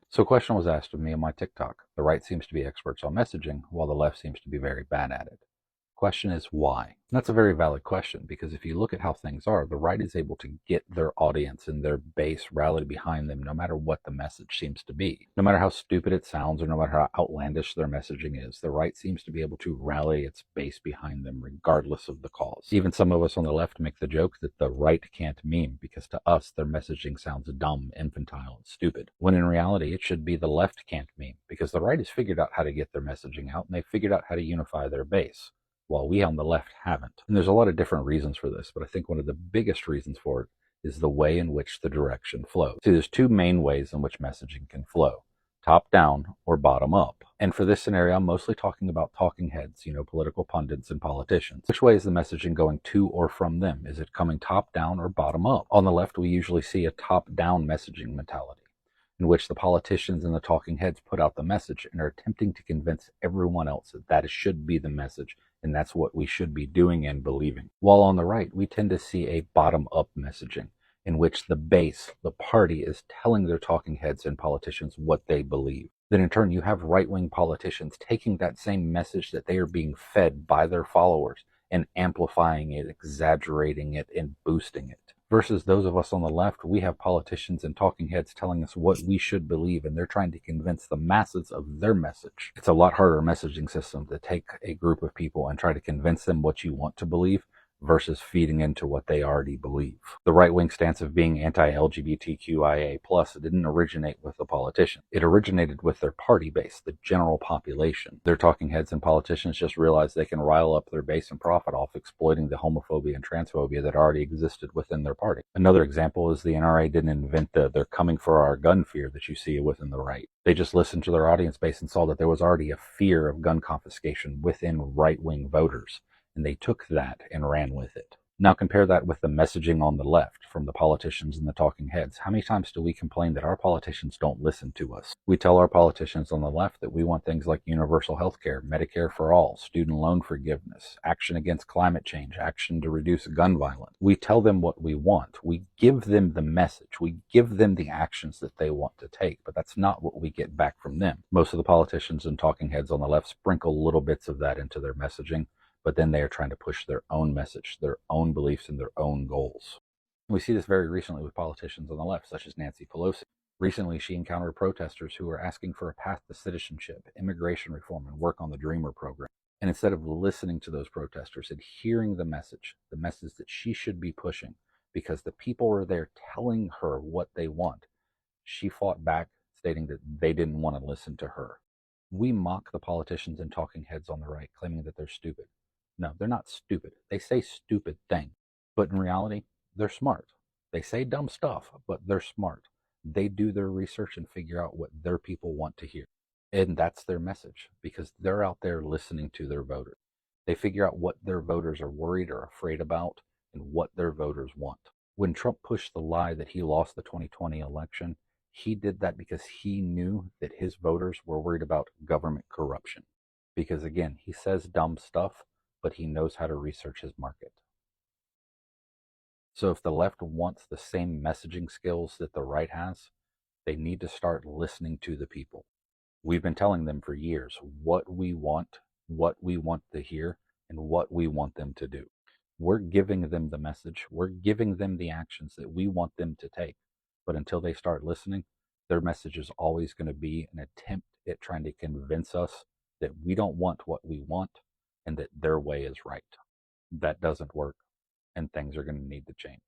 So a question was asked of me on my TikTok. The right seems to be experts on messaging, while the left seems to be very bad at it. Question is why? And that's a very valid question because if you look at how things are, the right is able to get their audience and their base rallied behind them no matter what the message seems to be. No matter how stupid it sounds or no matter how outlandish their messaging is, the right seems to be able to rally its base behind them regardless of the cause. Even some of us on the left make the joke that the right can't meme because to us their messaging sounds dumb, infantile, and stupid. When in reality it should be the left can't meme because the right has figured out how to get their messaging out and they've figured out how to unify their base while we on the left haven't. And there's a lot of different reasons for this, but I think one of the biggest reasons for it is the way in which the direction flows. See, there's two main ways in which messaging can flow: top down or bottom up. And for this scenario, I'm mostly talking about talking heads, political pundits and politicians. Which way is the messaging going to or from them? Is it coming top down or bottom up? On the left, we usually see a top down messaging mentality, in which the politicians and the talking heads put out the message and are attempting to convince everyone else that that should be the message and that's what we should be doing and believing. While on the right, we tend to see a bottom-up messaging in which the base, the party, is telling their talking heads and politicians what they believe. Then in turn, you have right-wing politicians taking that same message that they are being fed by their followers and amplifying it, exaggerating it, and boosting it. Versus those of us on the left, we have politicians and talking heads telling us what we should believe, and they're trying to convince the masses of their message. It's a lot harder messaging system to take a group of people and try to convince them what you want to believe versus feeding into what they already believe. The right-wing stance of being anti-LGBTQIA+ didn't originate with the politician. It originated with their party base, the general population. Their talking heads and politicians just realized they can rile up their base and profit off exploiting the homophobia and transphobia that already existed within their party. Another example is the NRA didn't invent the "they're coming for our gun" fear that you see within the right. They just listened to their audience base and saw that there was already a fear of gun confiscation within right-wing voters, and they took that and ran with it. Now compare that with the messaging on the left from the politicians and the talking heads. How many times do we complain that our politicians don't listen to us? We tell our politicians on the left that we want things like universal health care, Medicare for all, student loan forgiveness, action against climate change, action to reduce gun violence. We tell them what we want. We give them the message. We give them the actions that they want to take, but that's not what we get back from them. Most of the politicians and talking heads on the left sprinkle little bits of that into their messaging, but then they are trying to push their own message, their own beliefs, and their own goals. We see this very recently with politicians on the left, such as Nancy Pelosi. Recently, she encountered protesters who were asking for a path to citizenship, immigration reform, and work on the Dreamer program. And instead of listening to those protesters and hearing the message that she should be pushing, because the people are there telling her what they want, she fought back, stating that they didn't want to listen to her. We mock the politicians and talking heads on the right, claiming that they're stupid. No, they're not stupid. They say stupid things, but in reality, they're smart. They say dumb stuff, but they're smart. They do their research and figure out what their people want to hear. And that's their message because they're out there listening to their voters. They figure out what their voters are worried or afraid about and what their voters want. When Trump pushed the lie that he lost the 2020 election, he did that because he knew that his voters were worried about government corruption. Because again, he says dumb stuff, but he knows how to research his market. So if the left wants the same messaging skills that the right has, they need to start listening to the people. We've been telling them for years what we want to hear, and what we want them to do. We're giving them the message. We're giving them the actions that we want them to take. But until they start listening, their message is always going to be an attempt at trying to convince us that we don't want what we want and that their way is right. That doesn't work, and things are going to need to change.